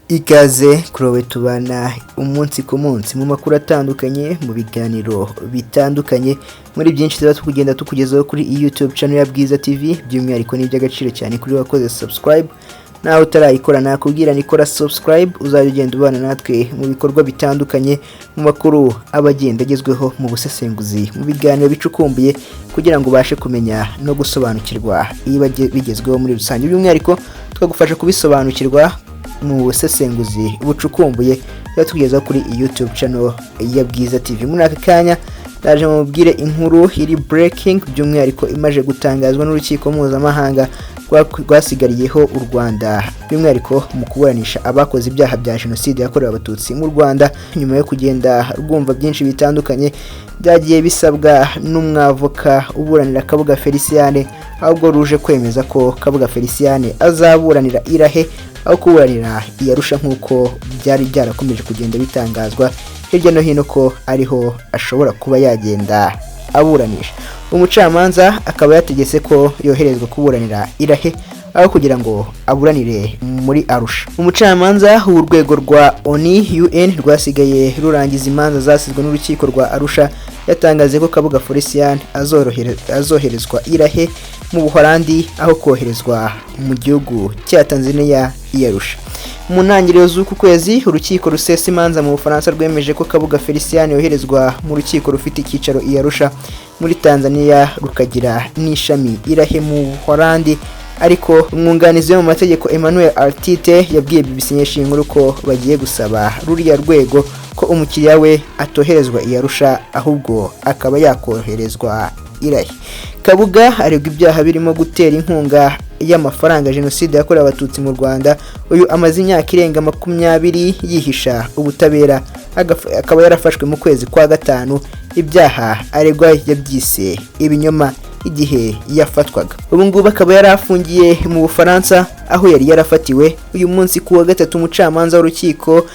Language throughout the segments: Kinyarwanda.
Ikaze kurowe tubana umunsi ku munsi mu makuru atandukanye mu biganiro bitandukanye muri byinshi tuba tukugenda tukugezaho kuri YouTube channel ya Bwiza TV by'umwihariko n'iby'agaciro cyane kuri wakoze subscribe nawe utarayikora nakubwira nikora subscribe uzajya ugenda ubana natwe mu bikorwa bitandukanye mu makuru abagenda agezweho mu busesenguzi mu biganiro bicukumbuye kugira ngo ubashe kumenya no gusobanukirwa iba bigezweho muri rusange by'umwihariko twagufasha kubisobanukirwa mu busesenguzi bucukumbuye yatugeza kuri YouTube channel ya Bwiza TV. Muri aka kanya ndaje mubwire inkuru iri breaking by'umwihariko imaje gutangazwa n'urukiko mpuzamahanga rwasigariyeho u Rwanda by'umwihariko mu kuburanisha abakoze ibyaha bya jenoside yakorewe abatutsi mu Rwanda nyuma yo kugenda rwumva byinshi bitandukanye byagiye bisabwa n'umwavoka uburanira Kabuga Feliciane ahubwo ruje kwemeza ko Kabuga Feliciane azaburanira irahe aho kuburanira iyarusha nk'uko byari byarakomeje kugenda bitangazwa hirya no hino ko ariho ashobora kuba yagenda aburanisha. Umucamanza akaba yategetse ko yoherezwa kuburanira irahe aho kugira ngo aburanire muri Arusha. Umucamanza w'urwego rwa UN rwasigaye rurangiza imanza zasizwe n'urukiko rwa Arusha yatangaze ko Kabuga Feliciane azoherezwa irahe mu Buholandi aho koherezwa mu gihugu cya Tanzania iyarusha. Mu ntangiriro z'uku kwezi urukiko rusesa imanza mu Bufaransa rwemeje ko Kabuga Feliciane yoherezwa mu rukiko rufite icyicaro iyarusha muri Tanzania rukagira n'ishami irahe mu Buholandi, ariko umwunganizi mu mategeko Emmanuel Artite yabwiye BBC Nyeshinkuru ko bagiye gusaba ruriya rwego ko umukiriya we atoherezwa iyarusha ahubwo akaba yakoherezwa irahe. Kabuga aregwa ibyaha birimo gutera inkunga y'amafaranga jenoside yakorewe abatutsi mu Rwanda. Uyu amaze imyaka irenga 20 yihisha ubutabera akaba yarafashwe mu kwezi kwa gatanu. Ibyaha aregwa yabyise ibinyoma igihe yafatwaga. Ubu ngubu akaba yarafungiye mu Bufaransa aho yari yarafatiwe. Uyu munsi kuwa gatatu umucamanza w'urukiko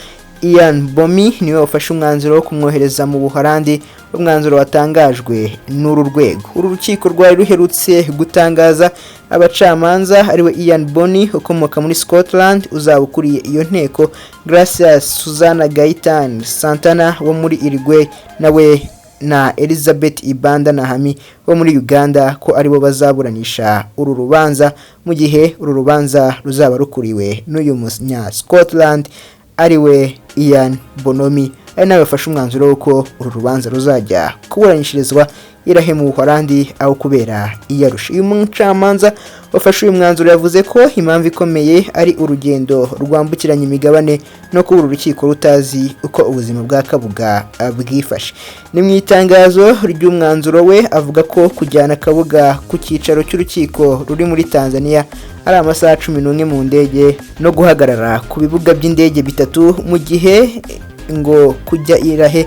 Ian Bomi niwe wafashe umwanzuro wo kumwohereza mu Buholandi. Umwanzuro watangajwe n'uru rwego. Uru rukiko rwari ruherutse gutangaza abacamanza ariwe Ian Boni ukomoka muri Scotland uzabukuriye iyo nteko, Gracias Suzana Gaitan Santana wo muri Uruguay nawe na Elizabeth Ibanda na Hami wo muri Uganda ko aribo bazaburanisha uru rubanza mu gihe uru rubanza ruzaba rukuriwe n'uyu munya Scotland ariwe Ian Bonomi ari nawe yafashe umwanzuro w'uko uru rubanza ruzajya kuburanishirizwa irahe mu Buholandi aho kubera iyarusha. Uyu mucamanza wafashe uyu mwanzuro yavuze ko impamvu ikomeye ari urugendo rwambukiranya imigabane no kuba urukiko rutazi uko ubuzima bwa Kabuga bwifashe. Ni mu itangazo ry'umwanzuro we avuga ko kujyana Kabuga ku cyicaro cy'urukiko ruri muri Tanzania ari amasaha 11 mu ndege no guhagarara ku bibuga by'indege bitatu mu gihe ngo kujya irahe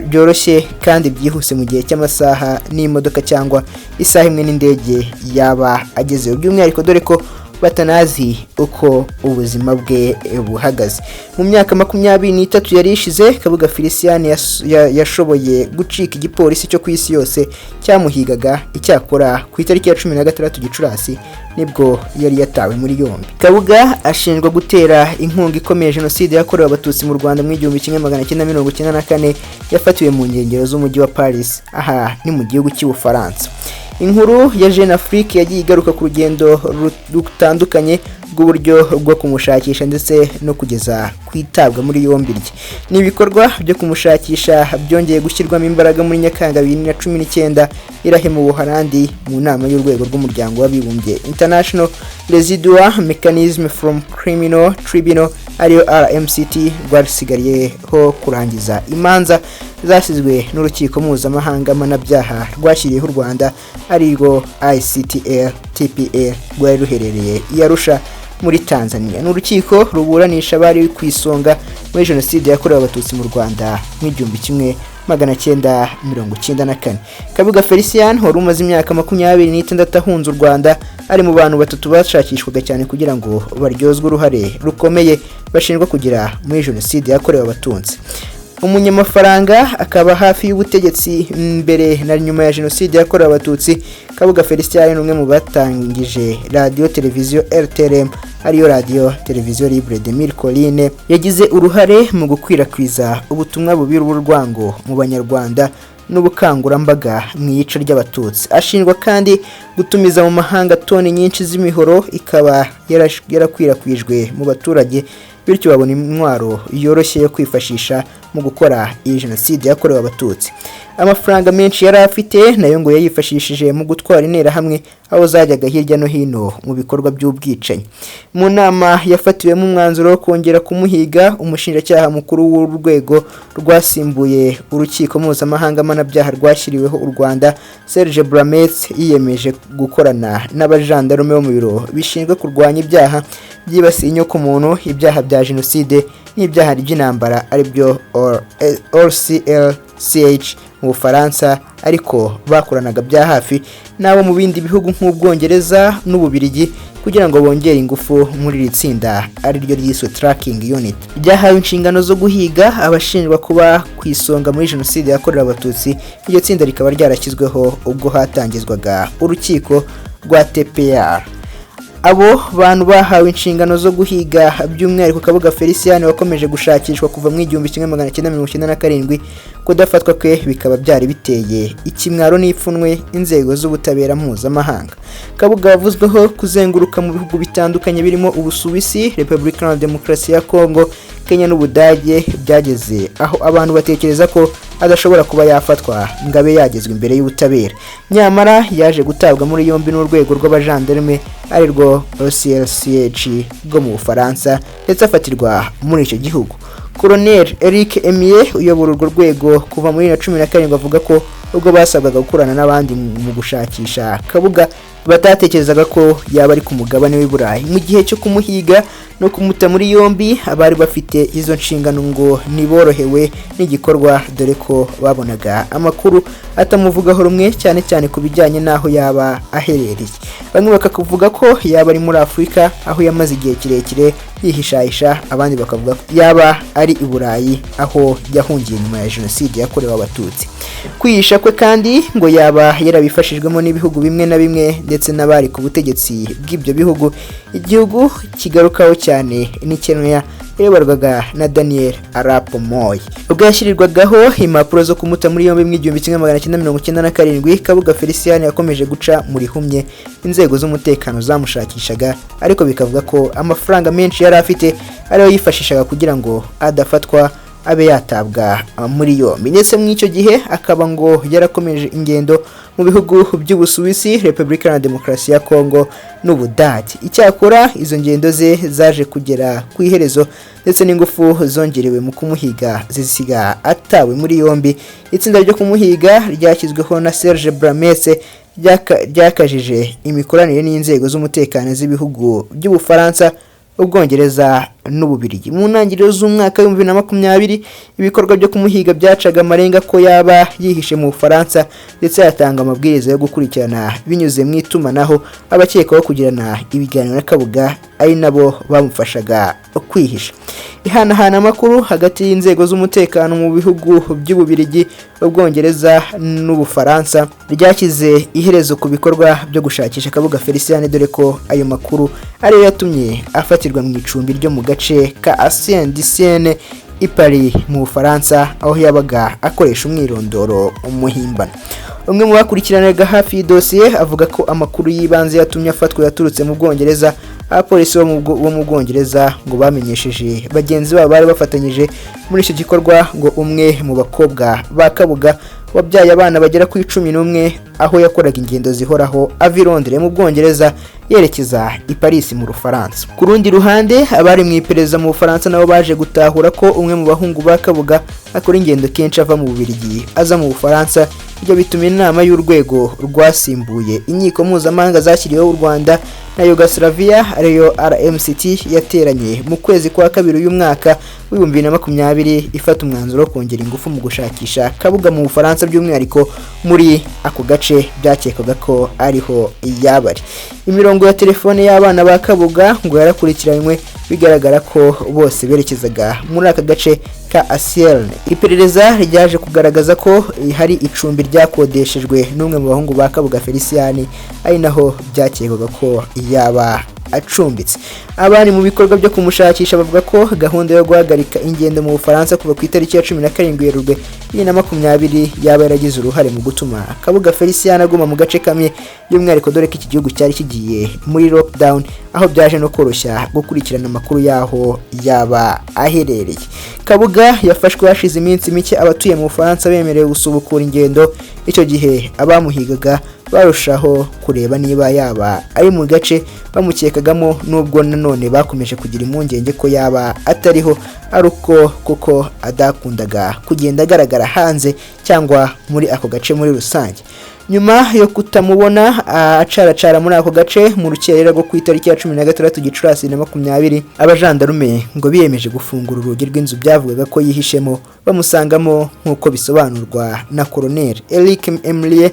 byoroshye kandi byihuse mu gihe cy'amasaha n'imodoka cyangwa isaha imwe n'indege yaba agezeho, by'umwihariko dore ko batanazi uko ubuzima bwe buhagaze. Mu myaka 23 yari ishize Kabuga Feliciane yashoboye gucika igipolisi cyo kwisi yose cyamuhigaga. Icyakora ku itariki ya 16 Gicurasi nibwo yari yatawe muri yombi. Kabuga ashinjwa gutera inkunga ikomeye jenoside yakorewe abatutsi mu Rwanda mu 1994 yafatiwe mu nkengero z'umujyi wa Paris aha ni mu gihugu cy'Ubufaransa. Inkuru ya Jeune Afrique yagiye igaruka ku rugendo rutandukanye rw'uburyo bwo kumushakisha ndetse no kugeza kwitabwa muri yombi rye. Ni ibikorwa byo kumushakisha byongeye gushyirwamo imbaraga muri Nyakanga 2019 irahe mu Buholandi mu nama y'urwego rw'umuryango w'abibumbye International Residual Mechanism from Criminal Tribunal ariyo RMCT rwasigariyeho kurangiza imanza zasizwe n'urukiko mpuzamahanga mpanabyaha rwashyiriyeho u Rwanda arirwo ICTR rwari ruherereye iyarusha muri Tanzania. N'urukiko ruburanisha bari ku isonga muri jenoside yakorewe abatutsi mu Rwanda mu 1994. Kabuga Felicien wari umaze imyaka 26 ahunze u Rwanda ari mu bantu batatu bashakishwaga cyane kugira ngo baryozwe uruhare rukomeye bashinjwa kugira muri jenoside yakorewe abatutsi. Umunyamafaranga akaba hafi y'ubutegetsi mbere na nyuma ya jenoside yakorewe abatutsi. Kabuga Felicien umwe mu batangije radio televiziyo RTRM ariyo radio televiziyo libre de Mille Collines yagize uruhare mu gukwirakwiza ubutumwa bubira urwango mu banyarwanda n'ubukangurambaga mu iyica ry'abatutsi. Ashinjwa kandi gutumiza mu mahanga toni nyinshi z'imihoro ikaba yarakwirakwijwe mu baturage, bityo babona intwaro yoroshye yo kwifashisha mu gukora iyi jenoside yakorewe abatutsi. Amafaranga menshi yari afite nayo ngo yayifashishije mu gutwara intera hamwe aho zajyaga hirya no hino mu bikorwa by'ubwicanyi. Mu nama yafatiwemo umwanzuro wo kongera kumuhiga, umushinjacyaha mukuru w'urwego rwasimbuye urukiko mpuzamahanga mpanabyaha rwashyiriweho u Rwanda Serge Bramet yiyemeje gukorana n'abajandarume bo mu biro bishinzwe kurwanya ibyaha byibasiye inyokomuntu, ibyaha bya jenoside n'ibyaha by'intambara aribyo ORCLCH mu Bufaransa, ariko bakoranaga bya hafi nabo mu bindi bihugu nk'Ubwongereza n'Ububirigi kugira ngo bongere ingufu muri iri tsinda ariryo ryiswe Tracking Unit. Ryahawe inshingano zo guhiga abashinjwa kuba ku isonga muri jenoside yakorewe abatutsi. Iryo tsinda rikaba ryarashyizweho ubwo hatangizwaga urukiko rwa TPR. Abo bantu bahawe inshingano zo guhiga by'umwihariko Kabuga Felicien wakomeje gushakishwa kuva mu 1997. Kudafatwa kwe bikaba byari biteye ikimwaro n'ipfunwe inzego z'ubutabera mpuzamahanga. Kabuga wavuzweho kuzenguruka mu bihugu bitandukanye birimo Ubusuwisi, Repubulika Iharanira Demokarasi ya Kongo, Kenya n'Ubudage. Byageze aho abantu batekereza ko adashobora kuba yafatwa ngabe yagezwe imbere y'ubutabera. Nyamara yaje gutabwa muri yombi n'urwego rw'abajandarume ari rwo ORCLCH rwo mu Bufaransa ndetse afatirwa muri icyo gihugu. Colonel Eric Emile uyobora urwo rwego kuva muri 2017 avuga ko ubwo basabwaga gukorana n'abandi mu gushakisha Kabuga batatekerezaga ko yaba ari ku mugabane w'i Burayi. Mu gihe cyo kumuhiga no kumuta muri yombi, abari bafite izo nshingano ngo niborohewe n'igikorwa, dore ko babonaga amakuru atamuvugaho rumwe cyane cyane ku bijyanye n'aho yaba aherereye. Bamwe bakavuga ko yaba ari muri Afurika aho yamaze igihe kirekire yihishahisha, abandi bakavuga ko yaba ari i Burayi aho yahungiye nyuma ya jenoside yakorewe abatutsi. Kwihisha kwe kandi ngo yaba yarabifashijwemo n'ibihugu bimwe na bimwe ndetse n'abari ku butegetsi bw'ibyo bihugu. Igihugu kigarukaho cyane ni Kenya yayoborwaga na Daniel Arap Moi. Ubwo yashyirirwagaho impapuro zo kumuta muri yombi mu 1997, Kabuga Felicien yakomeje guca muri humye. Inzego z'umutekano zamushakishaga, ariko bikavuga ko amafaranga menshi yari afite ariyo yifashishaga kugira ngo adafatwa abe yatabwa muri yombi. Ndetse mu icyo gihe akaba ngo yarakomeje ingendo mu bihugu by'Ubusuwisi, Repubulika Iharanira Demokarasi ya Kongo n'Ubudage. Icyakora izo ngendo ze zaje kugera ku iherezo ndetse n'ingufu zongerewe mu kumuhiga zisiga atawe muri yombi. Itsinda ryo kumuhiga ryashyizweho na Serge Bramet ryakajije imikoranire n'inzego z'umutekano z'ibihugu by'Ubufaransa, Ubwongereza n'Ububirigi. Mu ntangiriro z'umwaka wa 2020 ibikorwa byo kumuhiga byacaga amarenga ko yaba yihishe mu Bufaransa, ndetse yatanga amabwiriza yo gukurikirana binyuze mu itumanaho abakekaho kugirana ibiganiro na Kabuga ari nabo bamufashaga kwihisha. Ihanahana amakuru hagati y'inzego z'umutekano mu bihugu by'Ububirigi, Ubwongereza n'Ubufaransa ryashyize iherezo ku bikorwa byo gushakisha Kabuga Felicien, dore ko ayo makuru ariyo yatumye afatirwa mu icumbi ryo mu gace ka Saint-Dizier i Paris mu Bufaransa, aho yabaga akoresha umwirondoro umuhimbano. Umwe mu bakurikiranaga hafi y'idosiye avuga ko amakuru y'ibanze yatumye afatwa yaturutse mu Bwongereza. Abapolisi bo mu Bwongereza ngo bamenyesheje bagenzi babo bari bafatanyije muri icyo gikorwa ngo umwe mu bakobwa ba Kabuga wabyaye abana bagera ku 11, aho yakoraga ingendo zihoraho ava i Londres mu Bwongereza yerekeza i Paris mu Bufaransa. Ku rundi ruhande, abari mu iperereza mu Bufaransa nabo baje gutahura ko umwe mu bahungu ba Kabuga akora ingendo kenshi ava mu Bubiligi aza mu Bufaransa. Ibyo bituma inama y'urwego rwasimbuye inkiko mpuzamahanga zashyiriweho u Rwanda na Yugoslavia ariyo RMCT yateranye mu kwezi kwa kabiri uyu mwaka w'2020 ifata umwanzuro kongera ingufu mu gushakisha Kabuga mu Bufaransa by'umwihariko muri ako gace byakekaga ko ariho yabari. Imirongo ya telefone y'abana ba Kabuga ngo yarakurikiranywe bigaragara ko bose berekezaga muri aka gace ka Asiel. Iperereza ryaje kugaragaza ko hari icumbi ryakodeshejwe n'umwe mu bahungu ba Kabuga Felician ari naho byakekaga ko yaba acumbitse. Abari mu bikorwa byo kumushakisha bavuga ko gahunda yo guhagarika ingendo mu Bufaransa kuva ku itariki ya 17 Werurwe 2020 yaba yaragize uruhare mu gutuma Kabuga Felician aguma mu gace kamwe by'umwihariko dore ko iki gihugu cyari kigiye muri lockdown, aho byaje no koroshya gukurikirana amakuru yaho yaba aherereye. Kabuga yafashwe hashize iminsi mike abatuye mu Bufaransa bemerewe gusubukura ingendo. Icyo gihe abamuhigaga barushaho kureba niba yaba ari mu gace bamukekagamo, nubwo nanone bakomeje kugira impungenge ko yaba atariho, aruko kuko adakundaga kugenda agaragara hanze cyangwa muri ako gace muri rusange. Nyuma yo kutamubona acaracara muri ako gace mu rukerera rwo ku itariki ya 16 Gicurasi 2020, abajandarume ngo biyemeje gufungura urugi rw'inzu byavugaga ko yihishemo, bamusangamo nk'uko bisobanurwa na Colonel Eric Emlie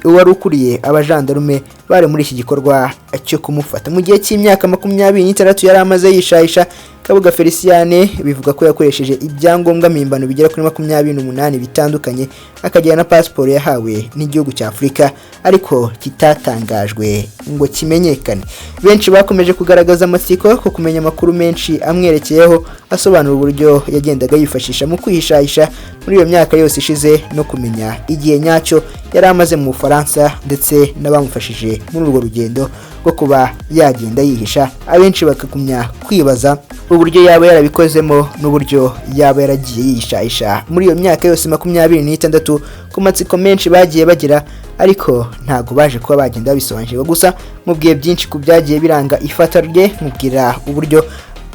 wari ukuriye abajandarume bari muri iki gikorwa cyo kumufata. Mu gihe cy'imyaka 26 yari amaze yishayisha, Kabuga Felician bivuga ko yakoresheje ibyangombwa mpimbano bigera kuri 28 bitandukanye, akagira na passport yahawe n'igihugu cya Afrika ariko kitatangajwe ngo kimenyekane. Benshi bakomeje kugaragaza amatsiko ko kumenya amakuru menshi amwerekeyeho asobanura uburyo yagendaga yifashisha mu kwihishayisha muri iyo myaka yose ishize, no kumenya igihe nyacyo yari amaze mu Bufaransa ndetse n'abamufashije muri urwo rugendo rwo kuba yagenda yihisha. Abenshi bakagumya kwibaza uburyo yaba yarabikozemo n'uburyo yaba yaragiye yishayisha muri iyo myaka yose 26 ku matsiko menshi bagiye bagira, ariko ntago baje kuba bagenda bisobanukirwa. Gusa mubwiye byinshi ku byagiye biranga ifata rye, mubwira uburyo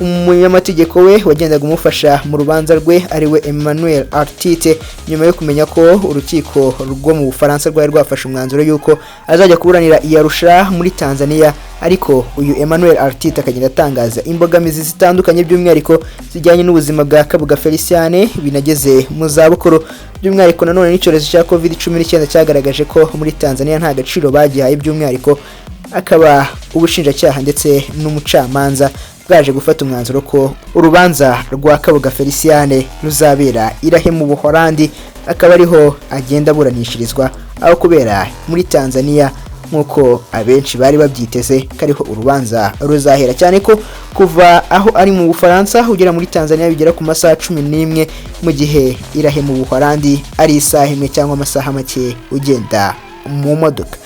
umunyamategeko we wagendaga umufasha mu rubanza rwe ariwe Emmanuel Artite, nyuma yo kumenya ko urukiko rwo mu Bufaransa rwari rwafashe umwanzuro yuko azajya kuburanira iyarusha muri Tanzania, ariko uyu Emmanuel Artite akagenda atangaza imbogamizi zitandukanye by'umwihariko zijyanye n'ubuzima bwa Kabuga Felician binageze mu zabukuru. By'umwihariko nanone n'icyorezo cya COVID-19 cyagaragaje ko muri Tanzania nta gaciro bagihaye, by'umwihariko akaba ubushinjacyaha ndetse n'umucamanza bwaje gufata umwanzuro ko urubanza rwa Kabuga Felician ruzabera irahe mu Buholandi, akaba ariho agenda aburanishirizwa aho kubera muri Tanzania nkuko abenshi bari babyiteze kariho urubanza ruzahera, cyane ko kuva aho ari mu Bufaransa ugera muri Tanzania bigera ku masaha 11, mu gihe irahe mu Buholandi ari isaha imwe cyangwa amasaha make ugenda mu modoka.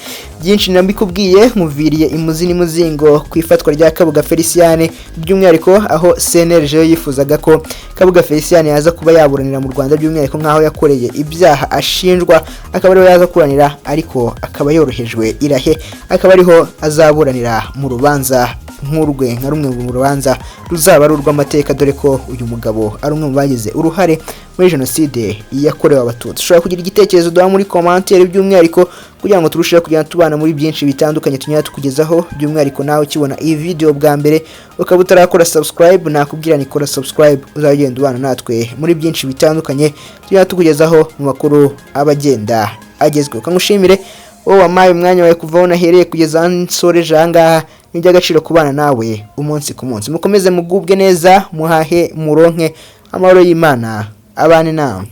Byinshi nambikubwiye muviriye imuzi n'umuzingo ku ifatwa rya Kabuga Felician, by'umwihariko aho CNLG yifuzaga ko Kabuga Felician yaza kuba yaburanira mu Rwanda, by'umwihariko nkaho yakoreye ibyaha ashinjwa, akaba ariho yaza kuranira ariko akaba yorohejwe irahe, akaba ariho azaburanira mu rubanza nk'urwe nka rumwe mu rubanza ruzaba ari urw'amateka, dore ko uyu mugabo ari umwe mu bagize uruhare muri jenoside yakorewe abatutsi. Ushobora kugira igitekerezo duha muri commentaire, by'umwihariko kugira ngo turusheho kugenda tubana muri byinshi bitandukanye tunyura tukugezaho, by'umwihariko nawe ukibona iyi video bwa mbere ukaba utarakora subscribe, nakubwira nikora subscribe uzagenda ubana natwe muri byinshi bitandukanye tunyura tukugezaho mu makuru abagenda agezweho. Kangushimire wowe wamaye umwanya wawe kuvaho nahereye kugeza nsoreje ahangaha, ni iby'agaciro kubana nawe umunsi ku munsi. Mukomeze mugubwe neza, muhahe muronke amahoro y'Imana abane nawe.